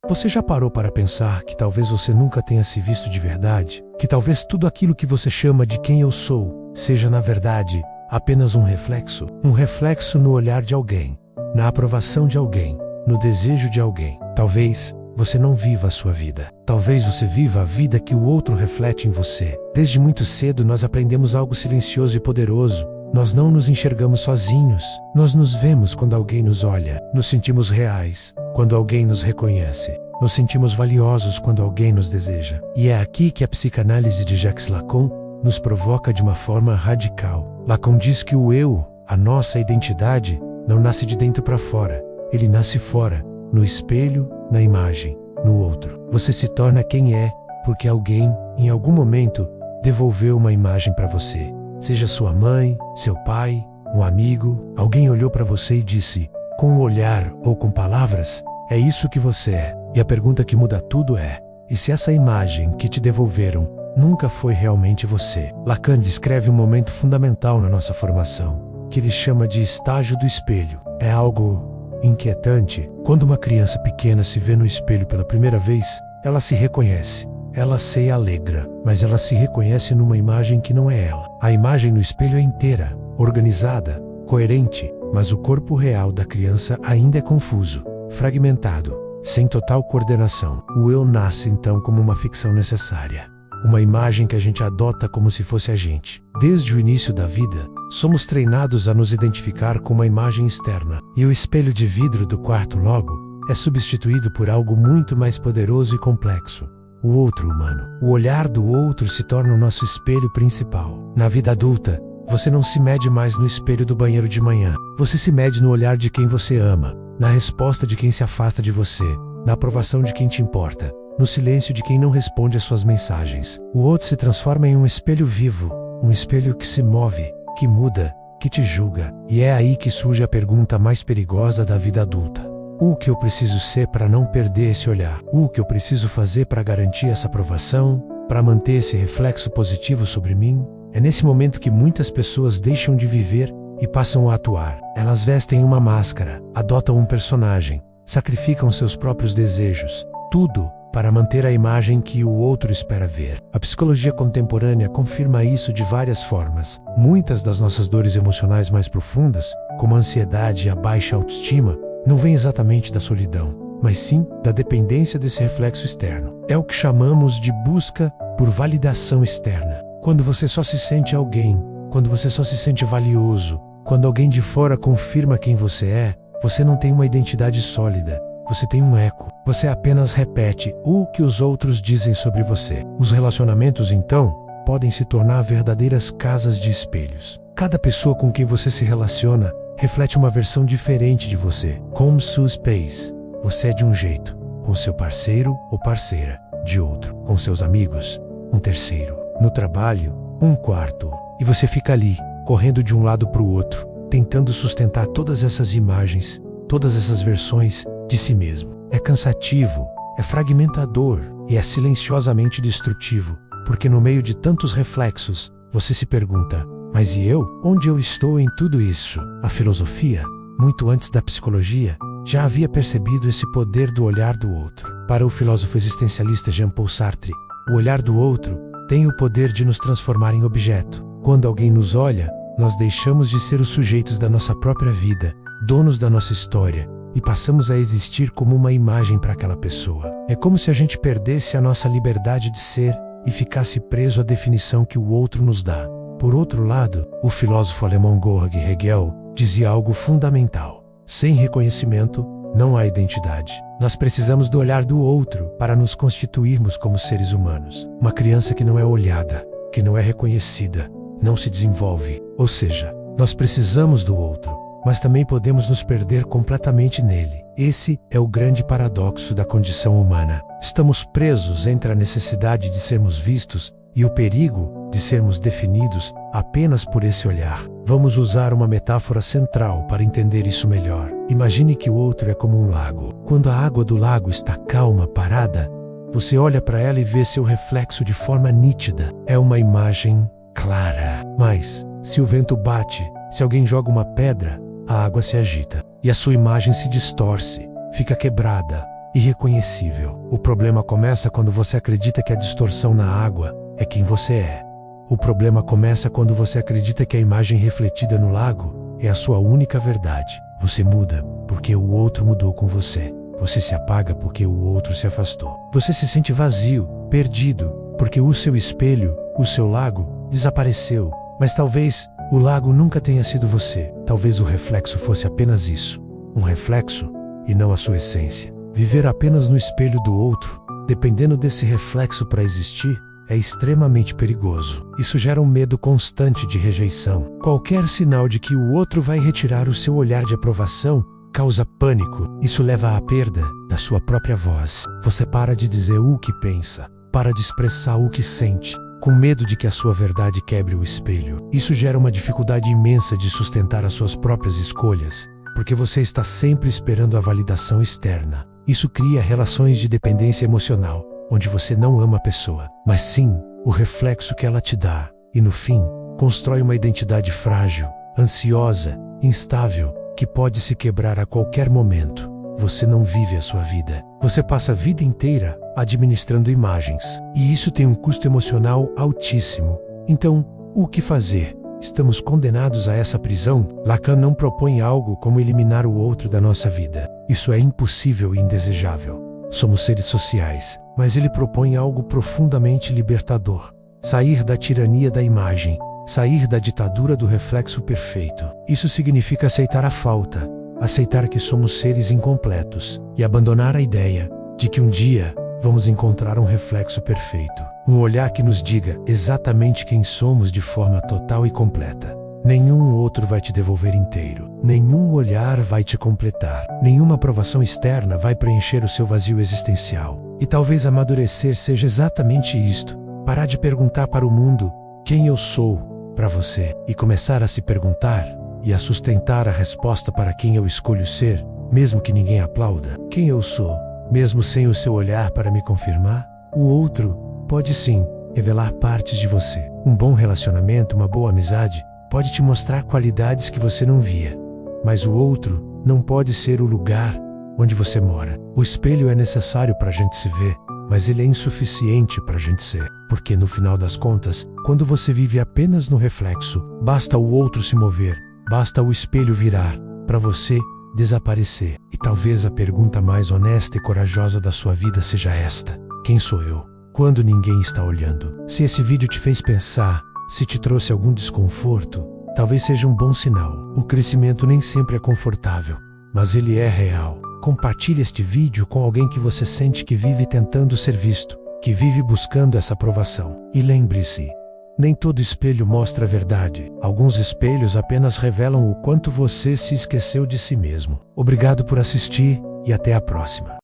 Você já parou para pensar que talvez você nunca tenha se visto de verdade? Que talvez tudo aquilo que você chama de quem eu sou seja, na verdade, apenas um reflexo? Um reflexo no olhar de alguém, na aprovação de alguém, no desejo de alguém. Talvez você não viva a sua vida. Talvez você viva a vida que o outro reflete em você. Desde muito cedo nós aprendemos algo silencioso e poderoso. Nós não nos enxergamos sozinhos. Nós nos vemos quando alguém nos olha. Nos sentimos reais quando alguém nos reconhece. Nos sentimos valiosos quando alguém nos deseja. E é aqui que a psicanálise de Jacques Lacan nos provoca de uma forma radical. Lacan diz que o eu, a nossa identidade, não nasce de dentro para fora. Ele nasce fora, no espelho, na imagem, no outro. Você se torna quem é porque alguém, em algum momento, devolveu uma imagem para você. Seja sua mãe, seu pai, um amigo, alguém olhou para você e disse, com um olhar ou com palavras, é isso que você é. E a pergunta que muda tudo é, e se essa imagem que te devolveram nunca foi realmente você? Lacan descreve um momento fundamental na nossa formação, que ele chama de estágio do espelho. É algo inquietante. Quando uma criança pequena se vê no espelho pela primeira vez, ela se reconhece. Ela se alegra, mas ela se reconhece numa imagem que não é ela. A imagem no espelho é inteira, organizada, coerente, mas o corpo real da criança ainda é confuso, fragmentado, sem total coordenação. O eu nasce então como uma ficção necessária. Uma imagem que a gente adota como se fosse a gente. Desde o início da vida, somos treinados a nos identificar com uma imagem externa. E o espelho de vidro do quarto logo é substituído por algo muito mais poderoso e complexo. O outro humano. O olhar do outro se torna o nosso espelho principal. Na vida adulta, você não se mede mais no espelho do banheiro de manhã. Você se mede no olhar de quem você ama, na resposta de quem se afasta de você, na aprovação de quem te importa, no silêncio de quem não responde às suas mensagens. O outro se transforma em um espelho vivo, um espelho que se move, que muda, que te julga. E é aí que surge a pergunta mais perigosa da vida adulta. O que eu preciso ser para não perder esse olhar? O que eu preciso fazer para garantir essa aprovação? Para manter esse reflexo positivo sobre mim? É nesse momento que muitas pessoas deixam de viver e passam a atuar. Elas vestem uma máscara, adotam um personagem, sacrificam seus próprios desejos, tudo para manter a imagem que o outro espera ver. A psicologia contemporânea confirma isso de várias formas. Muitas das nossas dores emocionais mais profundas, como a ansiedade e a baixa autoestima, não vem exatamente da solidão, mas sim da dependência desse reflexo externo. É o que chamamos de busca por validação externa. Quando você só se sente alguém, quando você só se sente valioso, quando alguém de fora confirma quem você é, você não tem uma identidade sólida, você tem um eco. Você apenas repete o que os outros dizem sobre você. Os relacionamentos, então, podem se tornar verdadeiras casas de espelhos. Cada pessoa com quem você se relaciona reflete uma versão diferente de você. Como sua space, você é de um jeito, com seu parceiro ou parceira, de outro, com seus amigos, um terceiro, no trabalho, um quarto, e você fica ali, correndo de um lado para o outro, tentando sustentar todas essas imagens, todas essas versões de si mesmo. É cansativo, é fragmentador e é silenciosamente destrutivo, porque no meio de tantos reflexos, você se pergunta, mas e eu? Onde eu estou em tudo isso? A filosofia, muito antes da psicologia, já havia percebido esse poder do olhar do outro. Para o filósofo existencialista Jean-Paul Sartre, o olhar do outro tem o poder de nos transformar em objeto. Quando alguém nos olha, nós deixamos de ser os sujeitos da nossa própria vida, donos da nossa história, e passamos a existir como uma imagem para aquela pessoa. É como se a gente perdesse a nossa liberdade de ser e ficasse preso à definição que o outro nos dá. Por outro lado, o filósofo alemão Georg Hegel dizia algo fundamental. Sem reconhecimento, não há identidade. Nós precisamos do olhar do outro para nos constituirmos como seres humanos. Uma criança que não é olhada, que não é reconhecida, não se desenvolve. Ou seja, nós precisamos do outro, mas também podemos nos perder completamente nele. Esse é o grande paradoxo da condição humana. Estamos presos entre a necessidade de sermos vistos e o perigo de sermos definidos apenas por esse olhar. Vamos usar uma metáfora central para entender isso melhor. Imagine que o outro é como um lago. Quando a água do lago está calma, parada, você olha para ela e vê seu reflexo de forma nítida. É uma imagem clara. Mas, se o vento bate, se alguém joga uma pedra, a água se agita e a sua imagem se distorce, fica quebrada, irreconhecível. O problema começa quando você acredita que a distorção na água é quem você é. O problema começa quando você acredita que a imagem refletida no lago é a sua única verdade. Você muda porque o outro mudou com você. Você se apaga porque o outro se afastou. Você se sente vazio, perdido, porque o seu espelho, o seu lago, desapareceu. Mas talvez o lago nunca tenha sido você. Talvez o reflexo fosse apenas isso. Um reflexo e não a sua essência. Viver apenas no espelho do outro, dependendo desse reflexo para existir, é extremamente perigoso. Isso gera um medo constante de rejeição. Qualquer sinal de que o outro vai retirar o seu olhar de aprovação causa pânico. Isso leva à perda da sua própria voz. Você para de dizer o que pensa, para de expressar o que sente, com medo de que a sua verdade quebre o espelho. Isso gera uma dificuldade imensa de sustentar as suas próprias escolhas, porque você está sempre esperando a validação externa. Isso cria relações de dependência emocional, onde você não ama a pessoa, mas sim o reflexo que ela te dá, e no fim, constrói uma identidade frágil, ansiosa, instável, que pode se quebrar a qualquer momento. Você não vive a sua vida. Você passa a vida inteira administrando imagens, e isso tem um custo emocional altíssimo. Então, o que fazer? Estamos condenados a essa prisão? Lacan não propõe algo como eliminar o outro da nossa vida. Isso é impossível e indesejável. Somos seres sociais, mas ele propõe algo profundamente libertador. Sair da tirania da imagem, sair da ditadura do reflexo perfeito. Isso significa aceitar a falta, aceitar que somos seres incompletos e abandonar a ideia de que um dia vamos encontrar um reflexo perfeito. Um olhar que nos diga exatamente quem somos de forma total e completa. Nenhum outro vai te devolver inteiro. Nenhum olhar vai te completar. Nenhuma aprovação externa vai preencher o seu vazio existencial. E talvez amadurecer seja exatamente isto. Parar de perguntar para o mundo quem eu sou para você e começar a se perguntar e a sustentar a resposta para quem eu escolho ser, mesmo que ninguém aplauda. Quem eu sou, mesmo sem o seu olhar para me confirmar? O outro pode sim revelar partes de você. Um bom relacionamento, uma boa amizade, pode te mostrar qualidades que você não via. Mas o outro não pode ser o lugar onde você mora. O espelho é necessário para a gente se ver, mas ele é insuficiente para a gente ser. Porque no final das contas, quando você vive apenas no reflexo, basta o outro se mover, basta o espelho virar, para você desaparecer. E talvez a pergunta mais honesta e corajosa da sua vida seja esta: quem sou eu? Quando ninguém está olhando. Se esse vídeo te fez pensar, se te trouxe algum desconforto, talvez seja um bom sinal. O crescimento nem sempre é confortável, mas ele é real. Compartilhe este vídeo com alguém que você sente que vive tentando ser visto, que vive buscando essa aprovação. E lembre-se, nem todo espelho mostra a verdade. Alguns espelhos apenas revelam o quanto você se esqueceu de si mesmo. Obrigado por assistir e até a próxima.